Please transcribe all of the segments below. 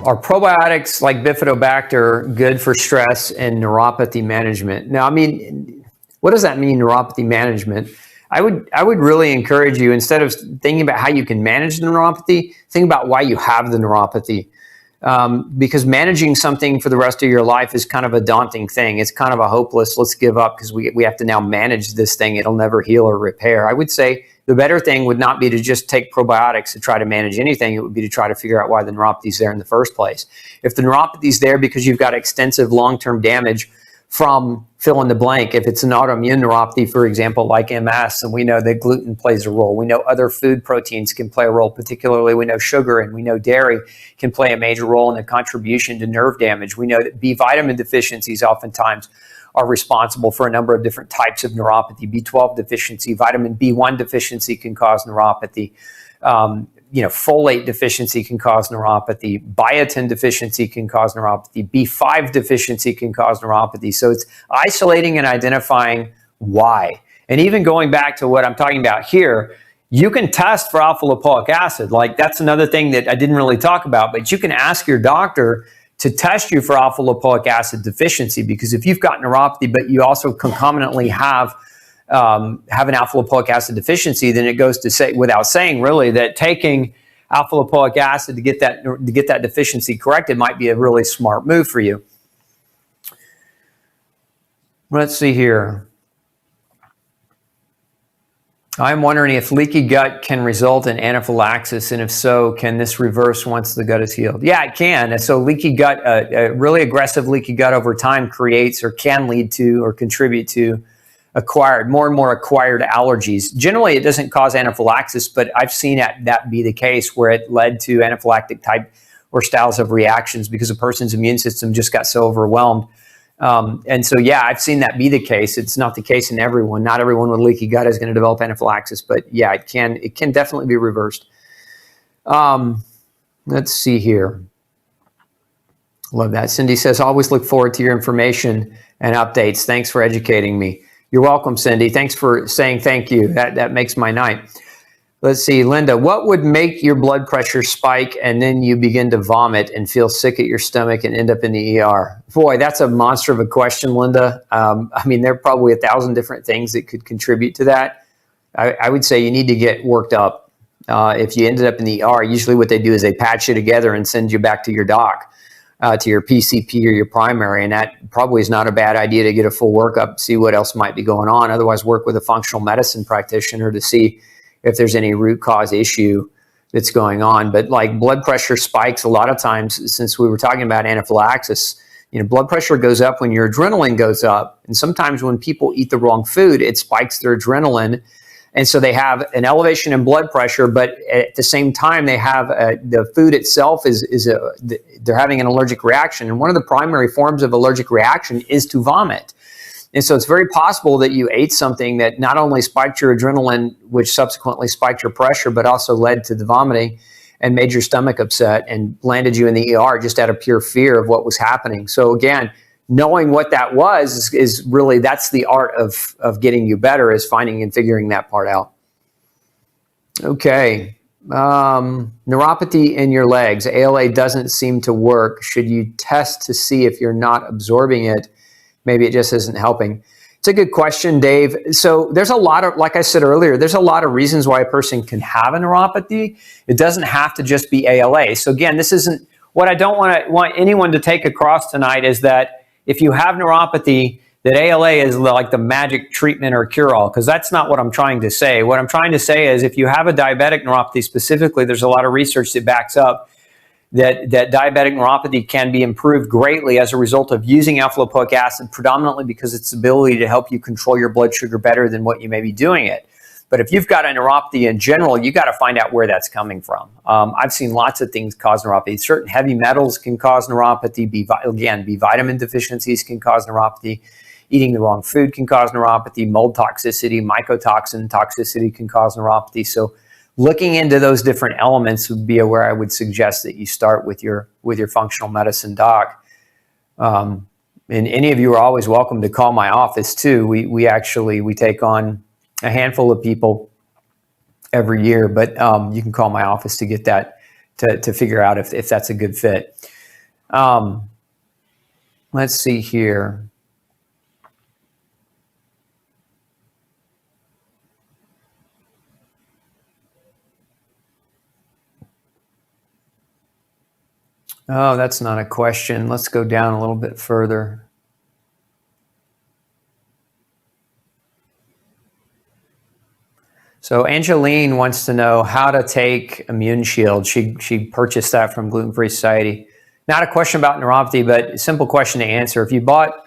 Are probiotics like Bifidobacter good for stress and neuropathy management? Now, I mean, what does that mean, neuropathy management? I would really encourage you, instead of thinking about how you can manage the neuropathy, think about why you have the neuropathy. Because managing something for the rest of your life is kind of a daunting thing. It's kind of a hopeless, let's give up because we have to now manage this thing. It'll never heal or repair. I would say the better thing would not be to just take probiotics to try to manage anything. It would be to try to figure out why the neuropathy is there in the first place. If the neuropathy is there because you've got extensive long-term damage from fill in the blank, if it's an autoimmune neuropathy, for example, like MS, and we know that gluten plays a role. We know other food proteins can play a role, particularly we know sugar and we know dairy can play a major role in the contribution to nerve damage. We know that B vitamin deficiencies oftentimes are responsible for a number of different types of neuropathy. B12 deficiency, vitamin B1 deficiency can cause neuropathy. Folate deficiency can cause neuropathy. Biotin deficiency can cause neuropathy. B5 deficiency can cause neuropathy. So it's isolating and identifying why. And even going back to what I'm talking about here, you can test for alpha lipoic acid. Like, that's another thing that I didn't really talk about, but you can ask your doctor to test you for alpha lipoic acid deficiency, because if you've got neuropathy, but you also concomitantly have an alpha lipoic acid deficiency, then it goes to say, without saying really, that taking alpha lipoic acid to get that deficiency corrected might be a really smart move for you. Let's see here. I'm wondering if leaky gut can result in anaphylaxis, and if so, can this reverse once the gut is healed? Yeah, it can. So leaky gut, really aggressive leaky gut over time creates or can lead to or contribute to more and more acquired allergies. Generally, it doesn't cause anaphylaxis, but I've seen that be the case where it led to anaphylactic type or styles of reactions because a person's immune system just got so overwhelmed. And so, yeah, I've seen that be the case. It's not the case in everyone. Not everyone with leaky gut is going to develop anaphylaxis, but yeah, it can definitely be reversed. Let's see here. Love that. Cindy says, always look forward to your information and updates. Thanks for educating me. You're welcome, Cindy. Thanks for saying thank you. That makes my night. Let's see, Linda, what would make your blood pressure spike and then you begin to vomit and feel sick at your stomach and end up in the ER? Boy, that's a monster of a question, Linda. I mean, there are probably 1,000 different things that could contribute to that. I would say you need to get worked up. If you ended up in the ER, usually what they do is they patch you together and send you back to your doc, to your PCP or your primary, and that probably is not a bad idea to get a full workup, see what else might be going on. Otherwise, work with a functional medicine practitioner to see if there's any root cause issue that's going on. But like blood pressure spikes, a lot of times, since we were talking about anaphylaxis, blood pressure goes up when your adrenaline goes up. And sometimes when people eat the wrong food, it spikes their adrenaline. And so they have an elevation in blood pressure, but at the same time, they have the food itself they're having an allergic reaction. And one of the primary forms of allergic reaction is to vomit. And so it's very possible that you ate something that not only spiked your adrenaline, which subsequently spiked your pressure, but also led to the vomiting and made your stomach upset and landed you in the ER just out of pure fear of what was happening. So again, knowing what that was is really, that's the art of getting you better, is finding and figuring that part out. Okay. Neuropathy in your legs. ALA doesn't seem to work. Should you test to see if you're not absorbing it? Maybe it just isn't helping. It's a good question, Dave. So there's a lot of, like I said earlier, there's a lot of reasons why a person can have a neuropathy. It doesn't have to just be ALA. So again, this isn't, what I don't want anyone to take across tonight is that if you have neuropathy, that ALA is like the magic treatment or cure-all, because that's not what I'm trying to say. What I'm trying to say is if you have a diabetic neuropathy specifically, there's a lot of research that backs up that diabetic neuropathy can be improved greatly as a result of using alpha lipoic acid, predominantly because its ability to help you control your blood sugar better than what you may be doing it. But if you've got a neuropathy in general, you got to find out where that's coming from. I've seen lots of things cause neuropathy. Certain heavy metals can cause neuropathy. B vitamin deficiencies can cause neuropathy. Eating the wrong food can cause neuropathy. Mold toxicity, mycotoxin toxicity can cause neuropathy. So looking into those different elements would be where I would suggest that you start with your functional medicine doc. And any of you are always welcome to call my office too. We take on a handful of people every year, but you can call my office to get that to figure out if that's a good fit. Let's see here. Oh, that's not a question. Let's go down a little bit further. So Angeline wants to know how to take Immune Shield. She purchased that from Gluten Free Society. Not a question about neuropathy, but a simple question to answer. If you bought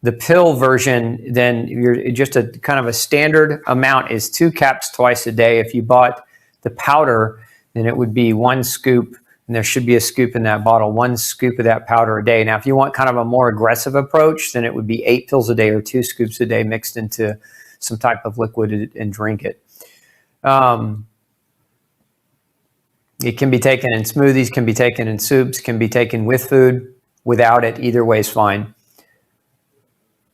the pill version, then you're just a kind of a standard amount is 2 caps twice a day. If you bought the powder, then it would be 1 scoop, and there should be a scoop in that bottle, 1 scoop of that powder a day. Now, if you want kind of a more aggressive approach, then it would be 8 pills a day or 2 scoops a day mixed into some type of liquid and drink it. It can be taken in smoothies, can be taken in soups, can be taken with food, without it. Either way is fine.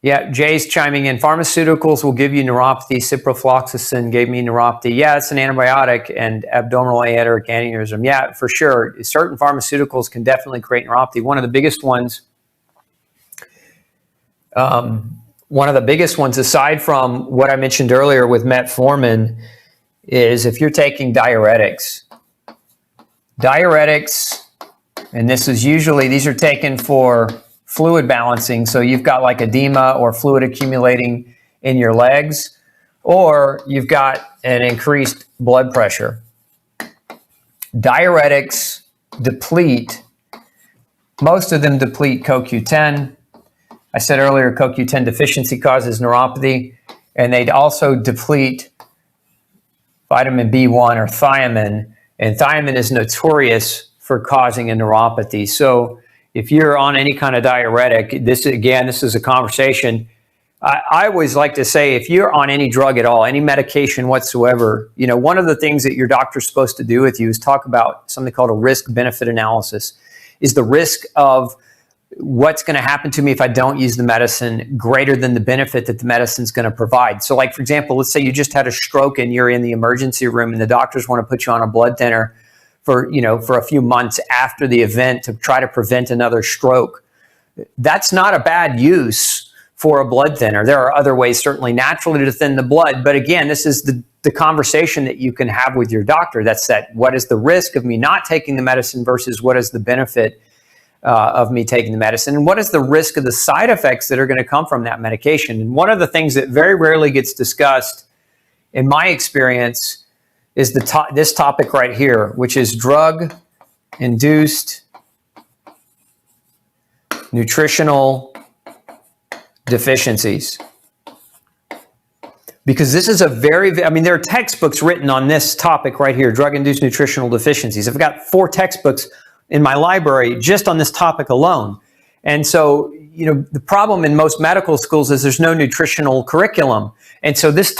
Yeah, Jay's chiming in. Pharmaceuticals will give you neuropathy. Ciprofloxacin gave me neuropathy. Yeah, it's an antibiotic and abdominal aortic aneurysm. Yeah, for sure. Certain pharmaceuticals can definitely create neuropathy. One of the biggest ones, aside from what I mentioned earlier with metformin, is if you're taking diuretics. Diuretics, and these are taken for fluid balancing. So you've got like edema or fluid accumulating in your legs, or you've got an increased blood pressure. Diuretics deplete, most of them deplete CoQ10. I said earlier, CoQ10 deficiency causes neuropathy, and they'd also deplete vitamin B1 or thiamine, and thiamine is notorious for causing a neuropathy. So if you're on any kind of diuretic, this is a conversation. I always like to say, if you're on any drug at all, any medication whatsoever, one of the things that your doctor's supposed to do with you is talk about something called a risk-benefit analysis. Is the risk of what's going to happen to me if I don't use the medicine greater than the benefit that the medicine's going to provide? So like, for example, let's say you just had a stroke and you're in the emergency room and the doctors want to put you on a blood thinner for a few months after the event to try to prevent another stroke. That's not a bad use for a blood thinner. There are other ways certainly naturally to thin the blood, but again, this is the conversation that you can have with your doctor. That's what is the risk of me not taking the medicine versus what is the benefit of me taking the medicine, and what is the risk of the side effects that are going to come from that medication. And one of the things that very rarely gets discussed, in my experience, is this topic right here, which is drug-induced nutritional deficiencies. Because this is there are textbooks written on this topic right here, drug-induced nutritional deficiencies. I've got 4 textbooks in my library just on this topic alone. And so, the problem in most medical schools is there's no nutritional curriculum. And so these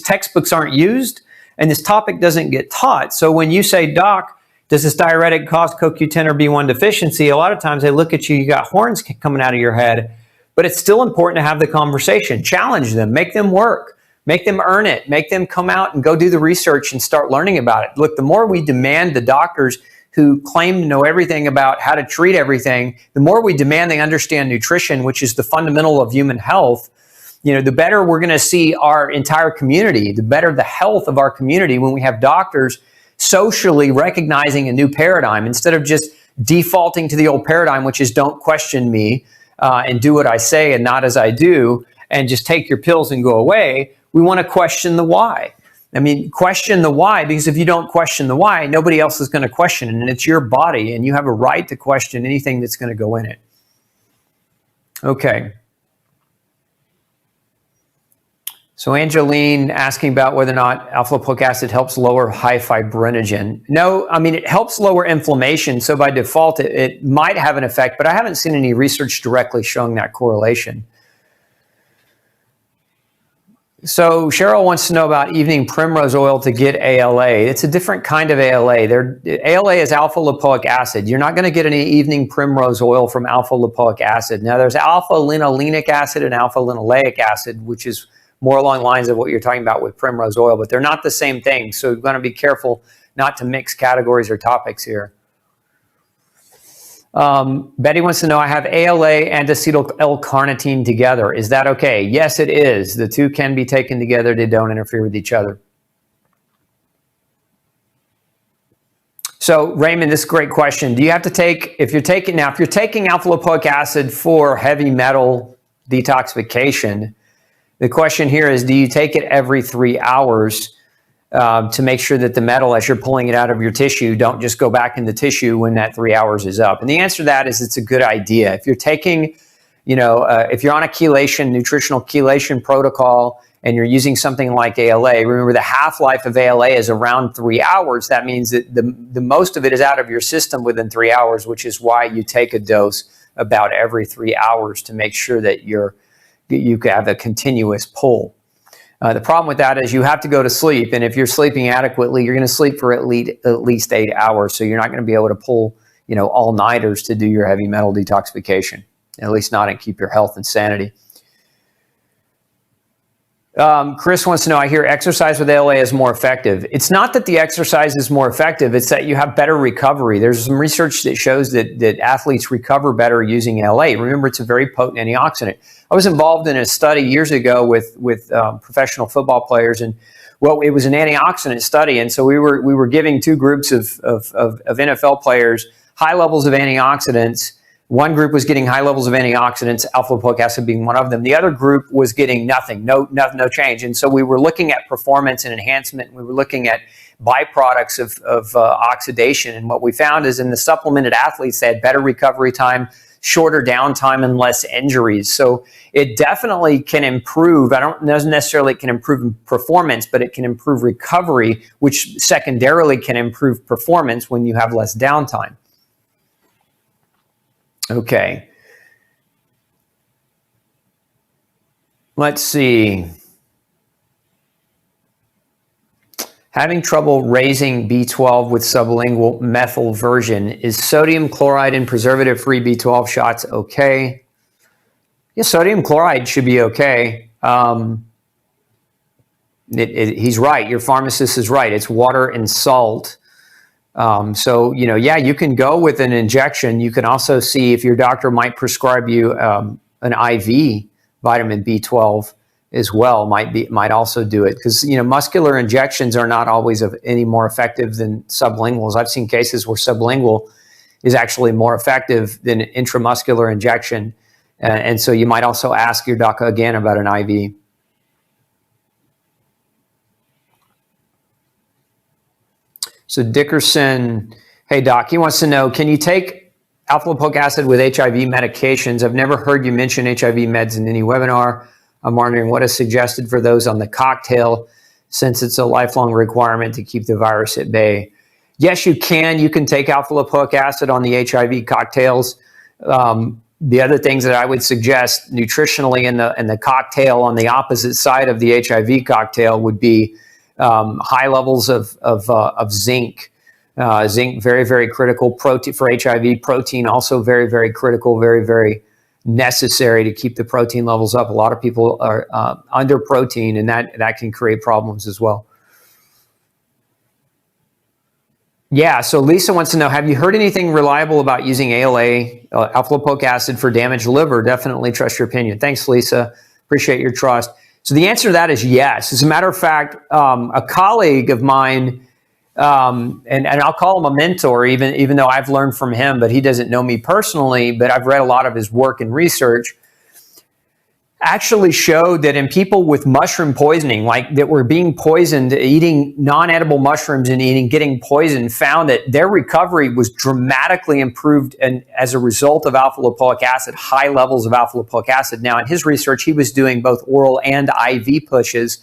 textbooks aren't used, and this topic doesn't get taught. So when you say, Doc, does this diuretic cause CoQ10 or B1 deficiency? A lot of times they look at you got horns coming out of your head, but it's still important to have the conversation. Challenge them, make them work, make them earn it, make them come out and go do the research and start learning about it. Look, the more we demand the doctors who claim to know everything about how to treat everything, the more we demand they understand nutrition, which is the fundamental of human health, the better we're going to see our entire community, the better the health of our community when we have doctors socially recognizing a new paradigm instead of just defaulting to the old paradigm, which is don't question me and do what I say and not as I do, and just take your pills and go away. We want to question the why. Question the why, because if you don't question the why, nobody else is going to question it, and it's your body, and you have a right to question anything that's going to go in it. Okay. So Angeline asking about whether or not alpha-lipoic acid helps lower high fibrinogen. No, it helps lower inflammation, so by default it might have an effect, but I haven't seen any research directly showing that correlation. So Cheryl wants to know about evening primrose oil to get ALA. It's a different kind of ALA. ALA is alpha-lipoic acid. You're not going to get any evening primrose oil from alpha-lipoic acid. Now, there's alpha-linolenic acid and alpha-linoleic acid, which is more along the lines of what you're talking about with primrose oil, but they're not the same thing. So you're going to be careful not to mix categories or topics here. Betty wants to know, I have ALA and acetyl L-carnitine together. Is that okay? Yes, it is. The two can be taken together. They don't interfere with each other. So Raymond, this is a great question. Do you have to take, if you're taking alpha lipoic acid for heavy metal detoxification, the question here is, do you take it every 3 hours to make sure that the metal, as you're pulling it out of your tissue, don't just go back in the tissue when that 3 hours is up? And the answer to that is it's a good idea. If you're taking, if you're on a chelation, nutritional chelation protocol, and you're using something like ALA, remember the half-life of ALA is around 3 hours. That means that the most of it is out of your system within 3 hours, which is why you take a dose about every 3 hours to make sure that you have a continuous pull. The problem with that is you have to go to sleep, and if you're sleeping adequately, you're going to sleep for at least 8 hours. So you're not going to be able to pull, all-nighters to do your heavy metal detoxification, at least not and keep your health and sanity. Chris wants to know, I hear exercise with ALA is more effective. It's not that the exercise is more effective, it's that you have better recovery. There's some research that shows that athletes recover better using ALA. Remember, it's a very potent antioxidant. I was involved in a study years ago with professional football players, and it was an antioxidant study, and so we were giving two groups of NFL players high levels of antioxidants. One group was getting high levels of antioxidants, alpha lipoic acid being one of them. The other group was getting nothing, no change. And so we were looking at performance and enhancement. We were looking at byproducts of oxidation. And what we found is in the supplemented athletes, they had better recovery time, shorter downtime, and less injuries. So it definitely can improve. Doesn't necessarily can improve performance, but it can improve recovery, which secondarily can improve performance when you have less downtime. Okay. Let's see. Having trouble raising B12 with sublingual methyl version. Is sodium chloride in preservative-free B12 shots okay? Yeah, sodium chloride should be okay. He's right. Your pharmacist is right. It's water and salt. So, you can go with an injection. You can also see if your doctor might prescribe you an IV vitamin B12 as well. Might also do it because, muscular injections are not always any more effective than sublinguals. I've seen cases where sublingual is actually more effective than intramuscular injection. And so you might also ask your doc again about an IV. So Dickerson, hey doc, he wants to know, can you take alpha lipoic acid with HIV medications? I've never heard you mention HIV meds in any webinar. I'm wondering what is suggested for those on the cocktail, since it's a lifelong requirement to keep the virus at bay. Yes, you can. You can take alpha lipoic acid on the HIV cocktails. The other things that I would suggest nutritionally in the cocktail on the opposite side of the HIV cocktail would be high levels of zinc. Zinc, very, very critical. Protein for HIV. Protein, also very, very critical, very, very necessary to keep the protein levels up. A lot of people are under protein, and that can create problems as well. Yeah, so Lisa wants to know, have you heard anything reliable about using ALA, alpha lipoic acid, for damaged liver? Definitely trust your opinion. Thanks, Lisa. Appreciate your trust. So the answer to that is yes. As a matter of fact, a colleague of mine, and I'll call him a mentor, even though I've learned from him, but he doesn't know me personally, but I've read a lot of his work and research, actually showed that in people with mushroom poisoning, like that were being poisoned, eating non-edible mushrooms and getting poisoned, found that their recovery was dramatically improved and as a result of alpha lipoic acid, high levels of alpha lipoic acid. Now, in his research, he was doing both oral and IV pushes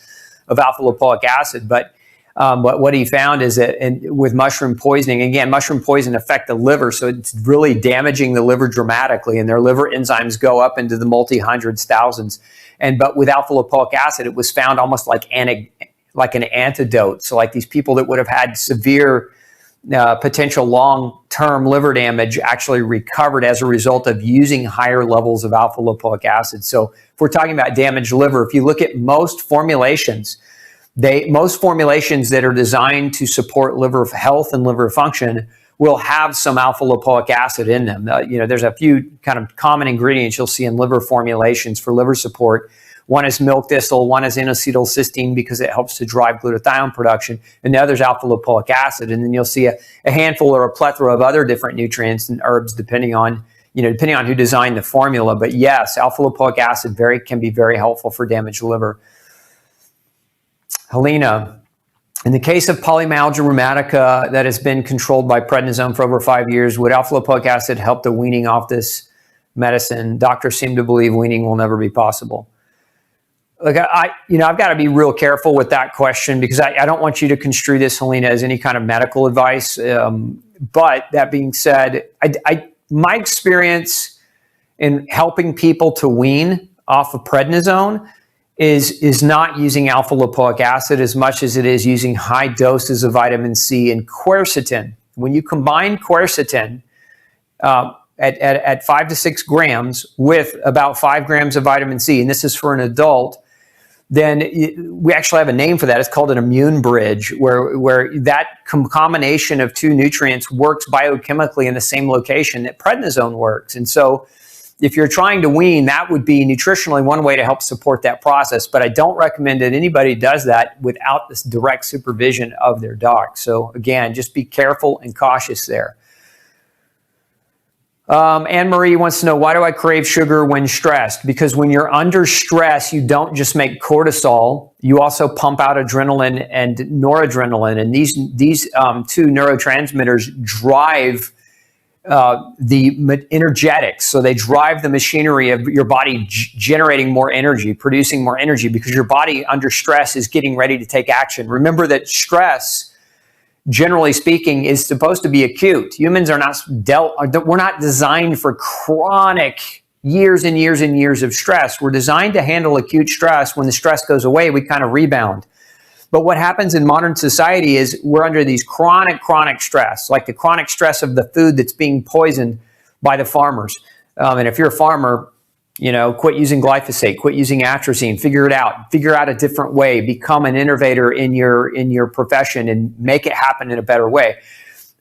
of alpha lipoic acid, but what he found is that with mushroom poisoning, again, mushroom poison affect the liver, so it's really damaging the liver dramatically, and their liver enzymes go up into the multi-hundreds, thousands. But with alpha lipoic acid, it was found almost like an antidote. So like these people that would have had severe potential long-term liver damage actually recovered as a result of using higher levels of alpha lipoic acid. So if we're talking about damaged liver, if you look at most formulations, most formulations that are designed to support liver health and liver function will have some alpha lipoic acid in them. There's a few kind of common ingredients you'll see in liver formulations for liver support. One is milk thistle, one is N-acetylcysteine because it helps to drive glutathione production, and the other is alpha lipoic acid. And then you'll see a handful or a plethora of other different nutrients and herbs depending on who designed the formula. But yes, alpha lipoic acid can be very helpful for damaged liver. Helena, in the case of polymyalgia rheumatica that has been controlled by prednisone for over 5 years, would alpha lipoic acid help the weaning off this medicine? Doctors seem to believe weaning will never be possible. Look, I've got to be real careful with that question because I don't want you to construe this, Helena, as any kind of medical advice. But that being said, my experience in helping people to wean off of prednisone is not using alpha lipoic acid as much as it is using high doses of vitamin C and quercetin. When you combine quercetin at 5 to 6 grams with about 5 grams of vitamin C, and this is for an adult, then we actually have a name for that. It's called an immune bridge, where that combination of two nutrients works biochemically in the same location that prednisone works. And so if you're trying to wean, that would be nutritionally one way to help support that process. But I don't recommend that anybody does that without this direct supervision of their doc. So again, just be careful and cautious there. Anne-Marie wants to know, why do I crave sugar when stressed? Because when you're under stress, you don't just make cortisol, you also pump out adrenaline and noradrenaline. And these two neurotransmitters drive the energetics. So they drive the machinery of your body generating more energy, producing more energy, because your body under stress is getting ready to take action. Remember that stress, generally speaking, is supposed to be acute. Humans are we're not designed for chronic years and years and years of stress. We're designed to handle acute stress. When the stress goes away, we kind of rebound. But what happens in modern society is we're under these chronic stress, like the chronic stress of the food that's being poisoned by the farmers. And if you're a farmer, quit using glyphosate, quit using atrazine, figure out a different way, become an innovator in your profession and make it happen in a better way.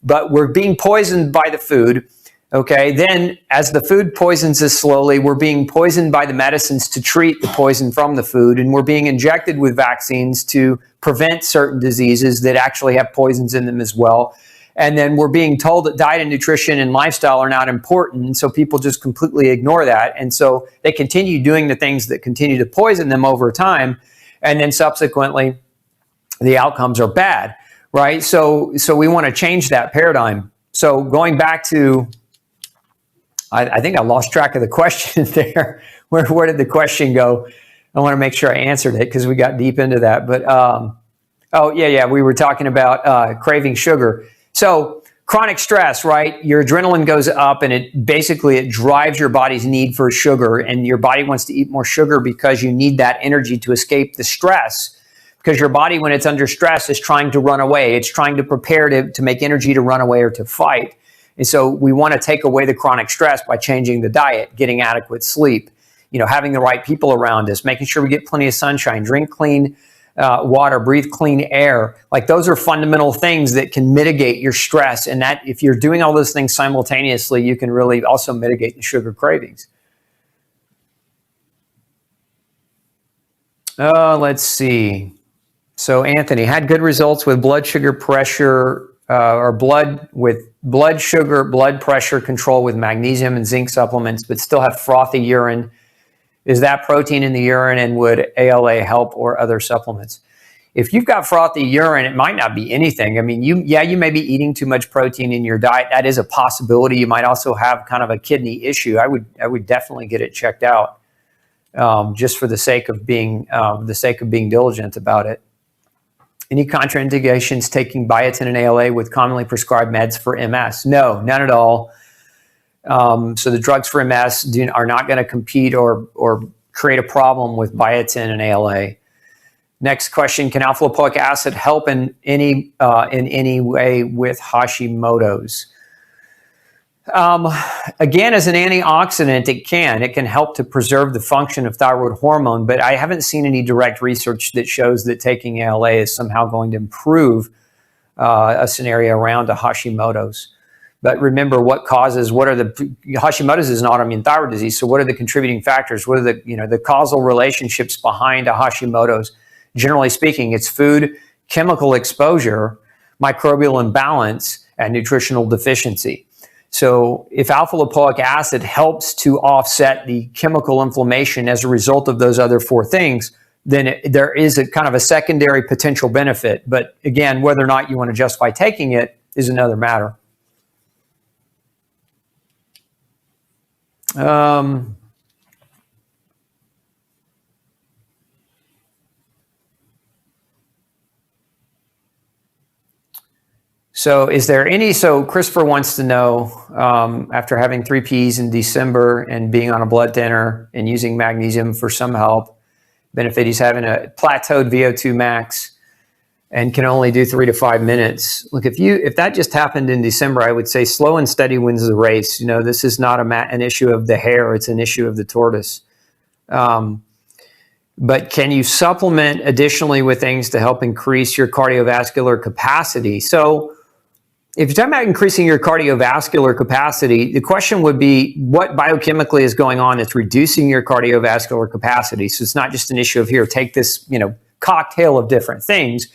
But we're being poisoned by the food. Okay, then as the food poisons us slowly, we're being poisoned by the medicines to treat the poison from the food, and we're being injected with vaccines to prevent certain diseases that actually have poisons in them as well. And then we're being told that diet and nutrition and lifestyle are not important, and so people just completely ignore that. And so they continue doing the things that continue to poison them over time, and then subsequently the outcomes are bad, right? So we want to change that paradigm. So going back to, I think I lost track of the question there. Where did the question go? I want to make sure I answered it because we got deep into that. But, we were talking about craving sugar. So chronic stress, right? Your adrenaline goes up and it drives your body's need for sugar, and your body wants to eat more sugar because you need that energy to escape the stress. Because your body, when it's under stress, is trying to run away. It's trying to prepare to make energy to run away or to fight. And so we want to take away the chronic stress by changing the diet, getting adequate sleep, having the right people around us, making sure we get plenty of sunshine, drink clean water, breathe clean air. Like, those are fundamental things that can mitigate your stress. And that if you're doing all those things simultaneously, you can really also mitigate the sugar cravings. Let's see. So Anthony had good results with blood sugar pressure blood sugar, blood pressure control with magnesium and zinc supplements, but still have frothy urine. Is that protein in the urine, and would ALA help, or other supplements? If you've got frothy urine, it might not be anything. I mean, you may be eating too much protein in your diet. That is a possibility. You might also have kind of a kidney issue. I would definitely get it checked out, just for the sake of being diligent about it. Any contraindications taking biotin and ALA with commonly prescribed meds for MS? No, none at all. So the drugs for MS are not going to compete or create a problem with biotin and ALA. Next question: can alpha lipoic acid help in any way with Hashimoto's? Um, Again, as an antioxidant, it can help to preserve the function of thyroid hormone, but I haven't seen any direct research that shows that taking ALA is somehow going to improve a scenario around a Hashimoto's. But remember, Hashimoto's is an autoimmune thyroid disease. So what are the contributing factors? What are the causal relationships behind a Hashimoto's? Generally speaking, it's food, chemical exposure, microbial imbalance, and nutritional deficiency. So if alpha lipoic acid helps to offset the chemical inflammation as a result of those other four things, then there is a kind of a secondary potential benefit. But again, whether or not you want to justify taking it is another matter. So Christopher wants to know, after having 3 Ps in December and being on a blood thinner and using magnesium for some help, benefit, he's having a plateaued VO2 max and can only do 3 to 5 minutes. Look, if that just happened in December, I would say slow and steady wins the race. This is not an issue of the hare, it's an issue of the tortoise. But can you supplement additionally with things to help increase your cardiovascular capacity? So if you're talking about increasing your cardiovascular capacity, the question would be what biochemically is going on that's reducing your cardiovascular capacity. So it's not just an issue of here, take this, cocktail of different things.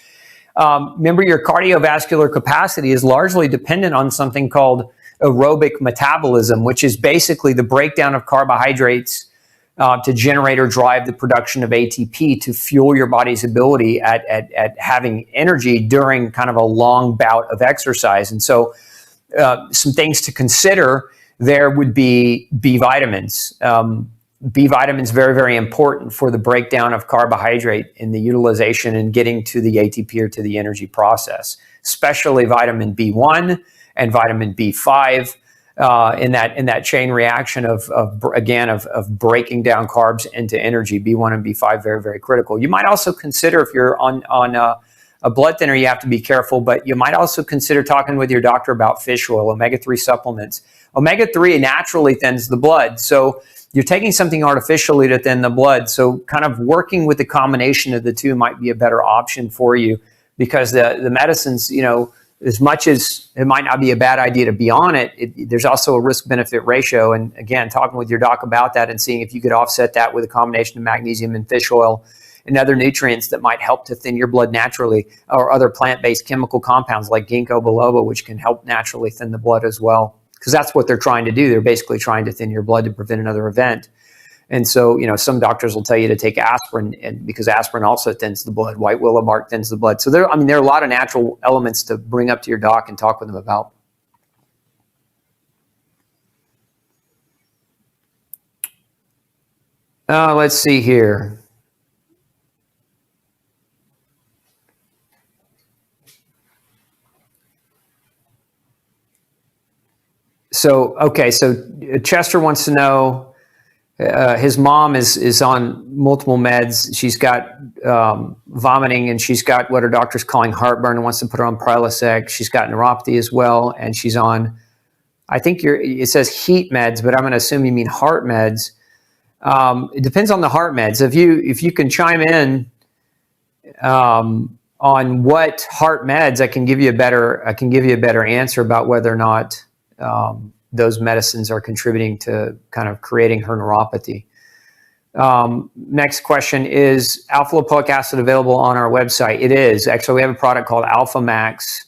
Remember, your cardiovascular capacity is largely dependent on something called aerobic metabolism, which is basically the breakdown of carbohydrates to generate or drive the production of ATP to fuel your body's ability at having energy during kind of a long bout of exercise. And so some things to consider there would be B vitamins. B vitamins, very, very important for the breakdown of carbohydrate in the utilization and getting to the ATP or to the energy process, especially vitamin B1 and vitamin B5. In that chain reaction of breaking down carbs into energy. B1 and B5, very, very critical. You might also consider, if you're on a blood thinner, you have to be careful, but you might also consider talking with your doctor about fish oil, omega-3 supplements. Omega-3 naturally thins the blood, so you're taking something artificially to thin the blood. So kind of working with the combination of the two might be a better option for you, because the medicines, as much as it might not be a bad idea to be on it, there's also a risk-benefit ratio. And again, talking with your doc about that and seeing if you could offset that with a combination of magnesium and fish oil and other nutrients that might help to thin your blood naturally, or other plant-based chemical compounds like ginkgo biloba, which can help naturally thin the blood as well. Because that's what they're trying to do. They're basically trying to thin your blood to prevent another event. And so, some doctors will tell you to take aspirin, and because aspirin also thins the blood. White willow bark thins the blood. So there are a lot of natural elements to bring up to your doc and talk with them about. Let's see here. So Chester wants to know, his mom is on multiple meds. She's got vomiting, and she's got what her doctor's calling heartburn, and wants to put her on Prilosec. She's got neuropathy as well, and she's on, I think it says heat meds, but I'm going to assume you mean heart meds. It depends on the heart meds. If you can chime in on what heart meds, I can give you a better answer about whether or not those medicines are contributing to kind of creating her neuropathy. Next question, is alpha lipoic acid available on our website? It is. Actually, we have a product called Alpha Max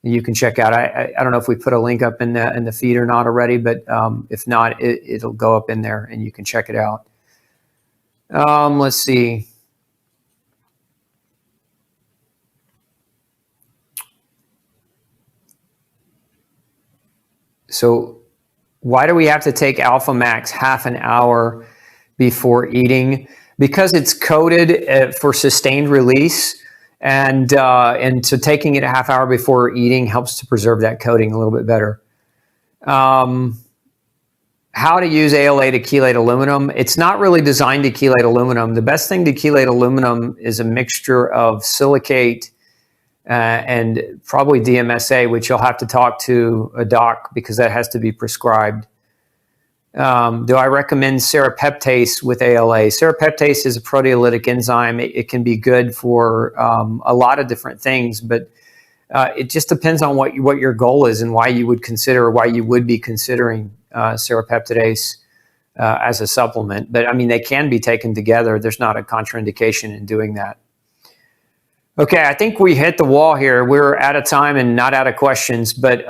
that you can check out. I don't know if we put a link up in the feed or not already, but if not, it'll go up in there and you can check it out. Let's see. So why do we have to take Alpha Max half an hour before eating? Because it's coded for sustained release, and so taking it a half hour before eating helps to preserve that coating a little bit better. How to use ALA to chelate aluminum? It's not really designed to chelate aluminum. The best thing to chelate aluminum is a mixture of silicate and probably DMSA, which you'll have to talk to a doc because that has to be prescribed. Do I recommend serrapeptase with ALA? Serrapeptase is a proteolytic enzyme. It can be good for a lot of different things, but it just depends on what your goal is and why you would be considering serrapeptidase as a supplement. But I mean, they can be taken together. There's not a contraindication in doing that. Okay, I think we hit the wall here. We're out of time and not out of questions, but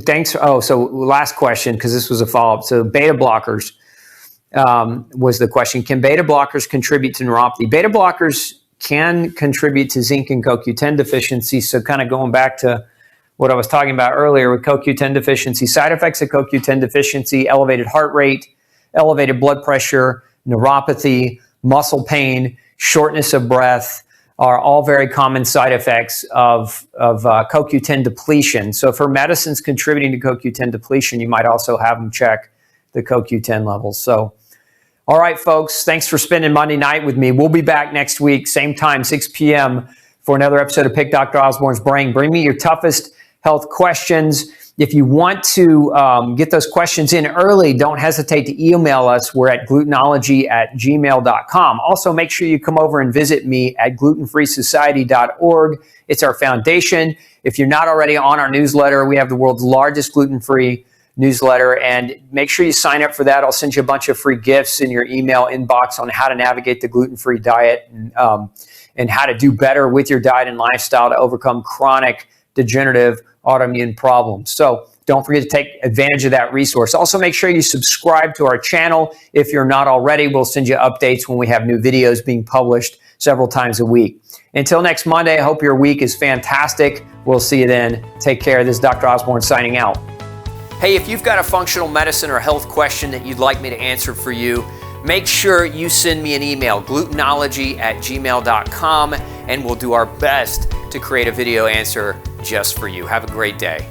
thanks. So last question, because this was a follow-up. So beta blockers was the question. Can beta blockers contribute to neuropathy? Beta blockers can contribute to zinc and CoQ10 deficiency. So kind of going back to what I was talking about earlier with CoQ10 deficiency, side effects of CoQ10 deficiency, elevated heart rate, elevated blood pressure, neuropathy, muscle pain, shortness of breath are all very common side effects of CoQ10 depletion. So for medicines contributing to CoQ10 depletion, you might also have them check the CoQ10 levels. So, all right, folks, thanks for spending Monday night with me. We'll be back next week, same time, 6 p.m. for another episode of Pick Dr. Osborne's Brain. Bring me your toughest health questions. If you want to get those questions in early, don't hesitate to email us. We're at glutenology@gmail.com. Also, make sure you come over and visit me at glutenfreesociety.org. It's our foundation. If you're not already on our newsletter, we have the world's largest gluten-free newsletter, and make sure you sign up for that. I'll send you a bunch of free gifts in your email inbox on how to navigate the gluten-free diet and how to do better with your diet and lifestyle to overcome chronic degenerative autoimmune problems. So don't forget to take advantage of that resource. Also, make sure you subscribe to our channel. If you're not already, we'll send you updates when we have new videos being published several times a week. Until next Monday, I hope your week is fantastic. We'll see you then. Take care. This is Dr. Osborne signing out. Hey, if you've got a functional medicine or health question that you'd like me to answer for you, make sure you send me an email, glutenology@gmail.com, and we'll do our best to create a video answer just for you. Have a great day.